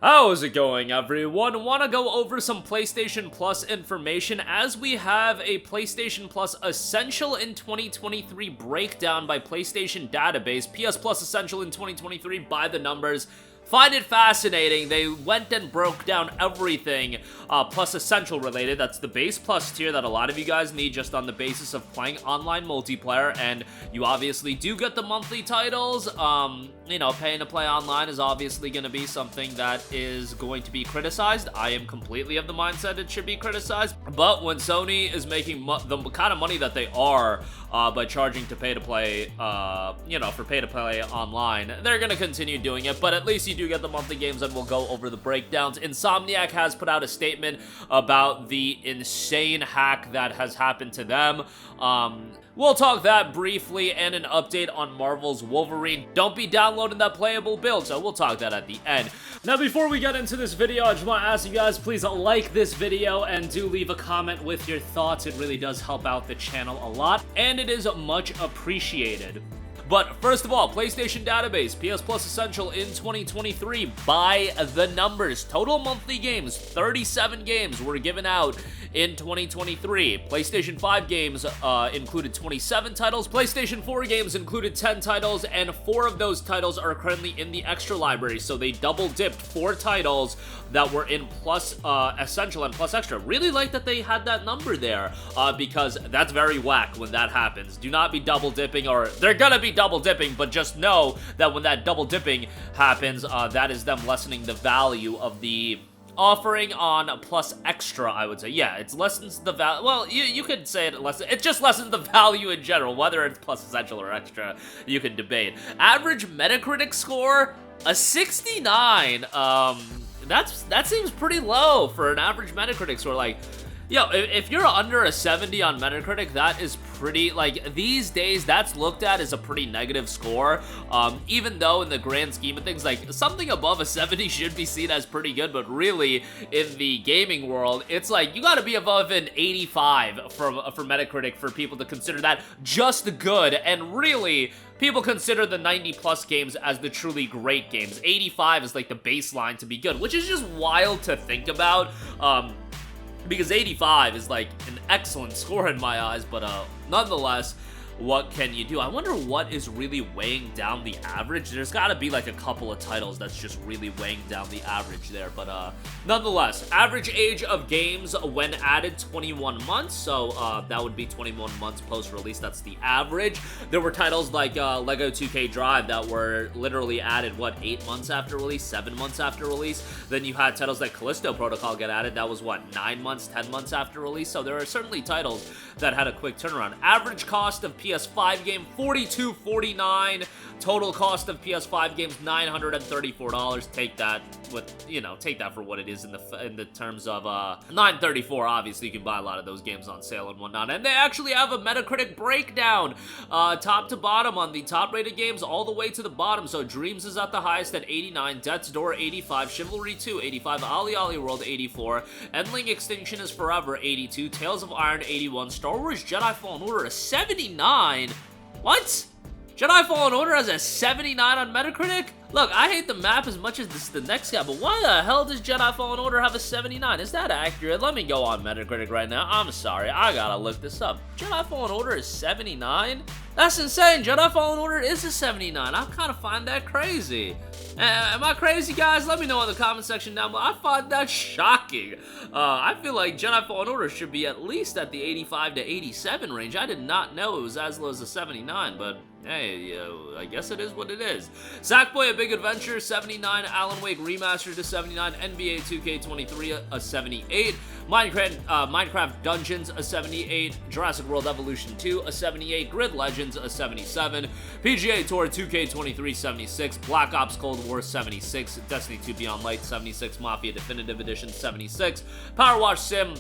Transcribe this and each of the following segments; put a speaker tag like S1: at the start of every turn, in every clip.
S1: How's it going, everyone? Want to go over some PlayStation Plus information as we have a PlayStation Plus Essential in 2023 breakdown by PlayStation Database. PS Plus Essential in 2023 by the numbers. Find it fascinating. They went and broke down everything Plus Essential related. That's the base Plus tier that a lot of you guys need just on the basis of playing online multiplayer, and you obviously do get the monthly titles. You know, paying to play online is obviously going to be something that is going to be criticized. I am completely of the mindset it should be criticized, but when Sony is making the kind of money that they are by charging to pay to play, you know, for pay to play online, they're going to continue doing it, but at least you do get the monthly games, and we'll go over the breakdowns. Insomniac has put out a statement about the insane hack that has happened to them. We'll talk that briefly, and an update on Marvel's Wolverine. Don't be downloading that playable build, so we'll talk that at the end. Now, before we get into this video, I just want to ask you guys, please like this video and do leave a comment with your thoughts. It really does help out the channel a lot, and it is much appreciated. But first of all, PlayStation Database, PS Plus Essential in 2023 by the numbers. Total monthly games, 37 games were given out in 2023. PlayStation 5 games included 27 titles. PlayStation 4 games included 10 titles, and 4 of those titles are currently in the extra library. So they double dipped 4 titles that were in Plus Essential and Plus Extra. Really like that they had that number there because that's very whack when that happens. Do not be double dipping, or they're gonna be double dipping, but just know that when that double dipping happens, that is them lessening the value of the offering on Plus Extra, I would say. Yeah, it lessens the value. Well, you could say it just lessens the value in general, whether it's Plus Essential or Extra, you can debate. Average Metacritic score, a 69. That seems pretty low for an average Metacritic score. Like, yo, if you're under a 70 on Metacritic, that is pretty, like, these days, that's looked at as a pretty negative score, even though in the grand scheme of things, like, something above a 70 should be seen as pretty good, but really, in the gaming world, it's like, you gotta be above an 85 for Metacritic for people to consider that just good, and really, people consider the 90-plus games as the truly great games. 85 is, like, the baseline to be good, which is just wild to think about, because 85 is like an excellent score in my eyes, but nonetheless, what can you do? I wonder what is really weighing down the average. There's got to be like a couple of titles that's just really weighing down the average there, but nonetheless, average age of games when added 21 months, so that would be 21 months post-release. That's the average. There were titles like Lego 2K Drive that were literally added, what, 8 months after release, 7 months after release. Then you had titles like Callisto Protocol get added. That was, what, 9 months, 10 months after release. So there are certainly titles that had a quick turnaround. Average cost of PS5 game, $42.49. Total cost of PS5 games, $934. Take that with, you know, take that for what it is in the terms of $934. Obviously, you can buy a lot of those games on sale and whatnot. And they actually have a Metacritic breakdown, top to bottom on the top-rated games all the way to the bottom. So Dreams is at the highest at 89, Death's Door 85, Chivalry 2 85, Ali Ali World 84, Endling Extinction is Forever 82, Tales of Iron 81, Star Wars Jedi Fallen Order a 79. What? Jedi Fallen Order has a 79 on Metacritic? Look, I hate the map as much as the next guy, but why the hell does Jedi Fallen Order have a 79? Is that accurate? Let me go on Metacritic right now. I'm sorry, I gotta look this up. Jedi Fallen Order is 79? That's insane. Jedi Fallen Order is a 79. I kind of find that crazy. Am I crazy, guys? Let me know in the comment section down below. I find that shocking. I feel like Jedi Fallen Order should be at least at the 85 to 87 range. I did not know it was as low as a 79, but hey, I guess it is what it is. Sackboy: A Big Adventure, 79. Alan Wake Remastered to 79. NBA 2K23, a 78. Minecraft Dungeons, a 78. Jurassic World Evolution 2, a 78. Grid Legends, a 77. PGA Tour 2K23, 76. Black Ops Cold War, 76. Destiny 2 Beyond Light, 76. Mafia Definitive Edition, 76. Power Wash Sim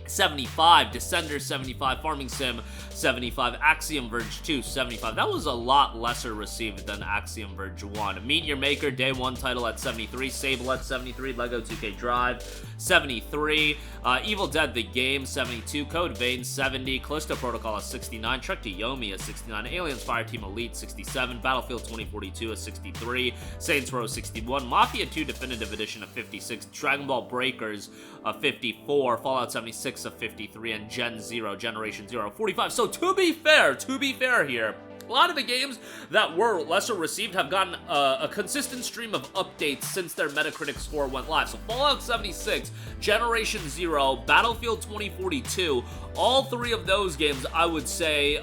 S1: 75, Descender 75, Farming Sim 75, Axiom Verge 2 75. That was a lot lesser received than Axiom Verge 1. Meet Your Maker Day 1 title at 73, Sable at 73, Lego 2K Drive 73, Evil Dead the Game 72, Code Vein 70, Callisto Protocol at 69, Trek to Yomi at 69, Aliens Fireteam Elite 67, Battlefield 2042 at 63, Saints Row 61, Mafia 2 Definitive Edition at 56, Dragon Ball Breakers 54, Fallout 76 of 53, and Generation 0 45. So to be fair here, a lot of the games that were lesser received have gotten a consistent stream of updates since their Metacritic score went live. So Fallout 76, Generation 0, Battlefield 2042, all three of those games, I would say,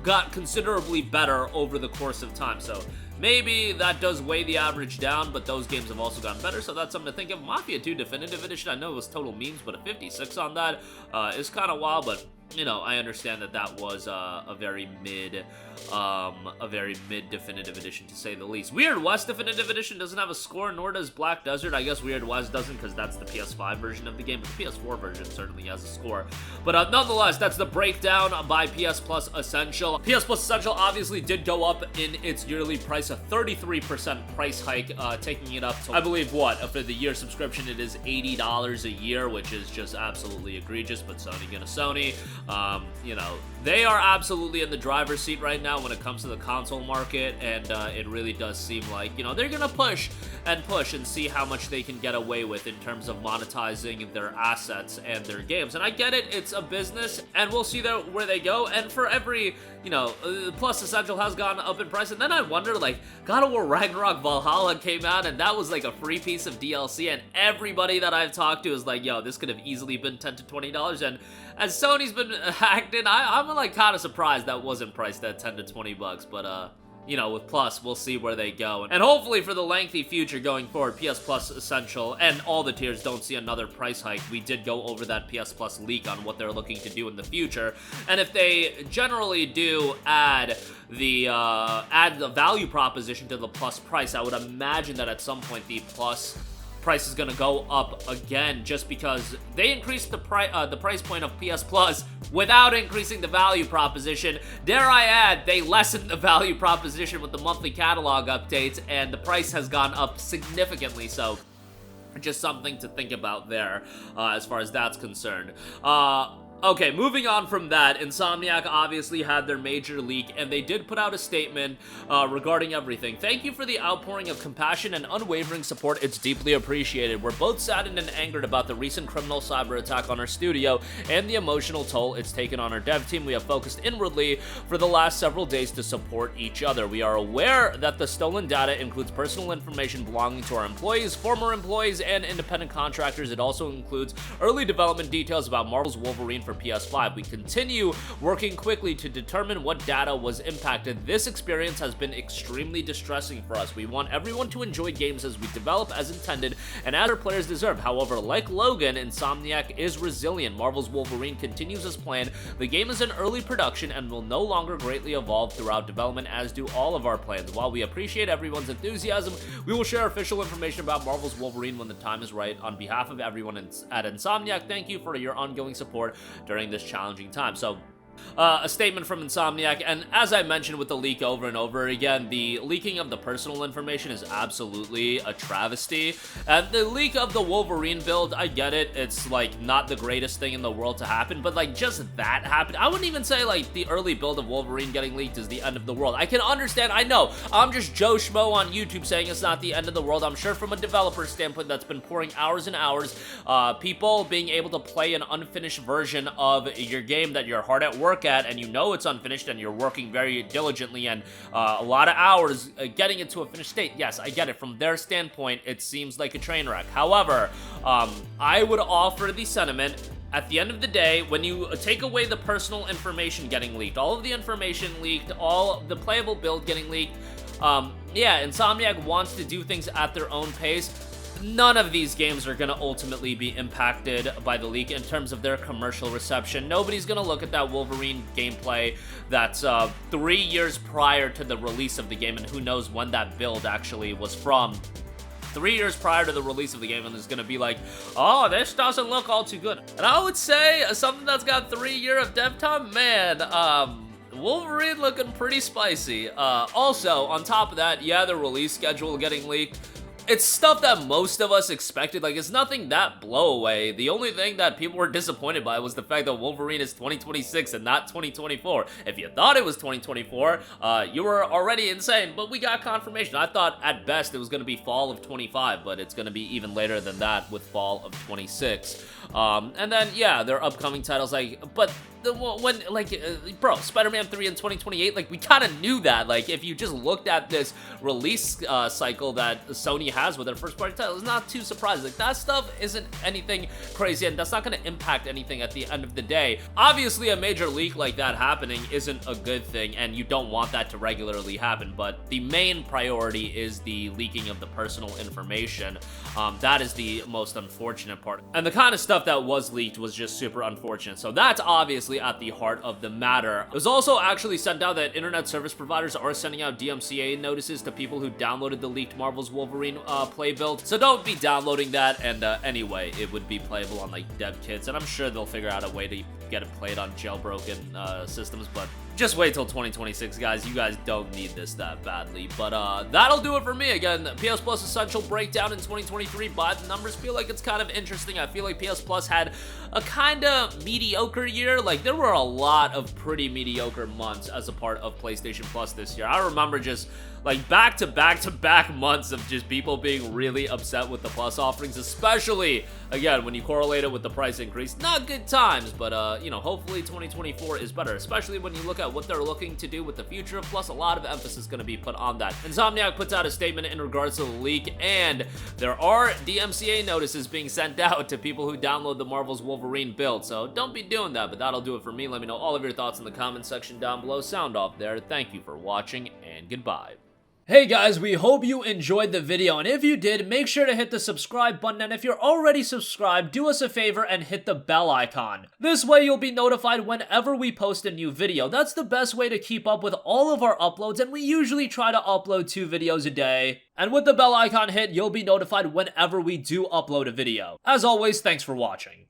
S1: got considerably better over the course of time. So maybe that does weigh the average down, but those games have also gotten better, so that's something to think of. Mafia 2 Definitive Edition, I know it was total memes, but a 56 on that is kind of wild, but you know, I understand that that was a very mid Definitive Edition, to say the least. Weird West Definitive Edition doesn't have a score, nor does Black Desert. I guess Weird West doesn't, because that's the PS5 version of the game, but the PS4 version certainly has a score. But nonetheless, that's the breakdown by PS Plus Essential. PS Plus Essential obviously did go up in its yearly price, a 33% price hike, taking it up to, I believe, what, for the year subscription, it is $80 a year, which is just absolutely egregious, but Sony gonna Sony. You know, they are absolutely in the driver's seat right now when it comes to the console market, and it really does seem like, you know, they're gonna push and see how much they can get away with in terms of monetizing their assets and their games. And I get it, it's a business, and we'll see where they go. And for every, you know, Plus Essential has gone up in price. And then I wonder, like, God of War Ragnarok Valhalla came out, and that was like a free piece of DLC, and everybody that I've talked to is like, yo, this could have easily been $10 to $20. And as Sony's been hacked in, I'm like kind of surprised that wasn't priced at 10 to 20 bucks, but you know, with Plus, we'll see where they go. And hopefully for the lengthy future going forward, PS Plus Essential and all the tiers don't see another price hike. We did go over that PS Plus leak on what they're looking to do in the future. And if they generally do add the value proposition to the Plus price, I would imagine that at some point the Plus price is going to go up again, just because they increased the price point of PS Plus without increasing the value proposition. Dare I add, they lessened the value proposition with the monthly catalog updates, and the price has gone up significantly, so just something to think about there as far as that's concerned. Okay, moving on from that, Insomniac obviously had their major leak, and they did put out a statement regarding everything. Thank you for the outpouring of compassion and unwavering support. It's deeply appreciated. We're both saddened and angered about the recent criminal cyber attack on our studio and the emotional toll it's taken on our dev team. We have focused inwardly for the last several days to support each other. We are aware that the stolen data includes personal information belonging to our employees, former employees, and independent contractors. It also includes early development details about Marvel's Wolverine for PS5. We continue working quickly to determine what data was impacted. This experience has been extremely distressing for us. We want everyone to enjoy games as we develop as intended and as our players deserve. However, like Logan, Insomniac is resilient. Marvel's Wolverine continues as planned. The game is in early production and will no longer greatly evolve throughout development, as do all of our plans. While we appreciate everyone's enthusiasm, we will share official information about Marvel's Wolverine when the time is right. On behalf of everyone at Insomniac, thank you for your ongoing support during this challenging time. So a statement from Insomniac, and as I mentioned with the leak over and over again, the leaking of the personal information is absolutely a travesty. And the leak of the Wolverine build, I get it, it's like not the greatest thing in the world to happen, but like just that happened. I wouldn't even say like the early build of Wolverine getting leaked is the end of the world. I can understand, I know, I'm just Joe Schmo on YouTube saying it's not the end of the world. I'm sure from a developer standpoint that's been pouring hours and hours, people being able to play an unfinished version of your game that you're hard at work at, and you know it's unfinished and you're working very diligently and a lot of hours getting it to a finished state. Yes, I get it. From their standpoint, it seems like a train wreck. However, I would offer the sentiment, at the end of the day, when you take away the personal information getting leaked, all of the information leaked, all the playable build getting leaked, yeah, Insomniac wants to do things at their own pace. None of these games are going to ultimately be impacted by the leak in terms of their commercial reception. Nobody's going to look at that Wolverine gameplay that's 3 years prior to the release of the game, and who knows when that build actually was from. 3 years prior to the release of the game and is gonna be like, oh, this doesn't look all too good. And I would say something that's got 3 years of dev time, man, Wolverine looking pretty spicy. Also, on top of that, yeah, the release schedule getting leaked. It's stuff that most of us expected. Like, it's nothing that blow away. The only thing that people were disappointed by was the fact that Wolverine is 2026 and not 2024. If you thought it was 2024, you were already insane, but we got confirmation. I thought at best it was going to be fall of 25, but it's going to be even later than that with fall of 26. And then, yeah, there are upcoming titles, like, but bro, Spider-Man 3 in 2028, like, we kind of knew that. Like, if you just looked at this release cycle that Sony has with their first-party title, it's not too surprising. Like, that stuff isn't anything crazy, and that's not going to impact anything at the end of the day. Obviously, a major leak like that happening isn't a good thing, and you don't want that to regularly happen, but the main priority is the leaking of the personal information. That is the most unfortunate part. And the kind of stuff that was leaked was just super unfortunate, so that's obviously at the heart of the matter. It was also actually sent out that internet service providers are sending out DMCA notices to people who downloaded the leaked Marvel's Wolverine play build, so don't be downloading that. And anyway, it would be playable on like dev kits, and I'm sure they'll figure out a way to get it played on jailbroken systems, but just wait till 2026, guys. You guys don't need this that badly. But that'll do it for me. Again, PS Plus Essential Breakdown in 2023. By the numbers, feel like it's kind of interesting. I feel like PS Plus had a kind of mediocre year. Like, there were a lot of pretty mediocre months as a part of PlayStation Plus this year. I remember just like back-to-back months of just people being really upset with the Plus offerings, especially, again, when you correlate it with the price increase. Not good times, but, you know, hopefully 2024 is better, especially when you look at what they're looking to do with the future of Plus. A lot of emphasis is going to be put on that. Insomniac puts out a statement in regards to the leak, and there are DMCA notices being sent out to people who download the Marvel's Wolverine build, so don't be doing that. But that'll do it for me. Let me know all of your thoughts in the comment section down below. Sound off there. Thank you for watching, and goodbye. Hey guys, we hope you enjoyed the video, and if you did, make sure to hit the subscribe button, and if you're already subscribed, do us a favor and hit the bell icon. This way you'll be notified whenever we post a new video. That's the best way to keep up with all of our uploads, and we usually try to upload 2 videos a day. And with the bell icon hit, you'll be notified whenever we do upload a video. As always, thanks for watching.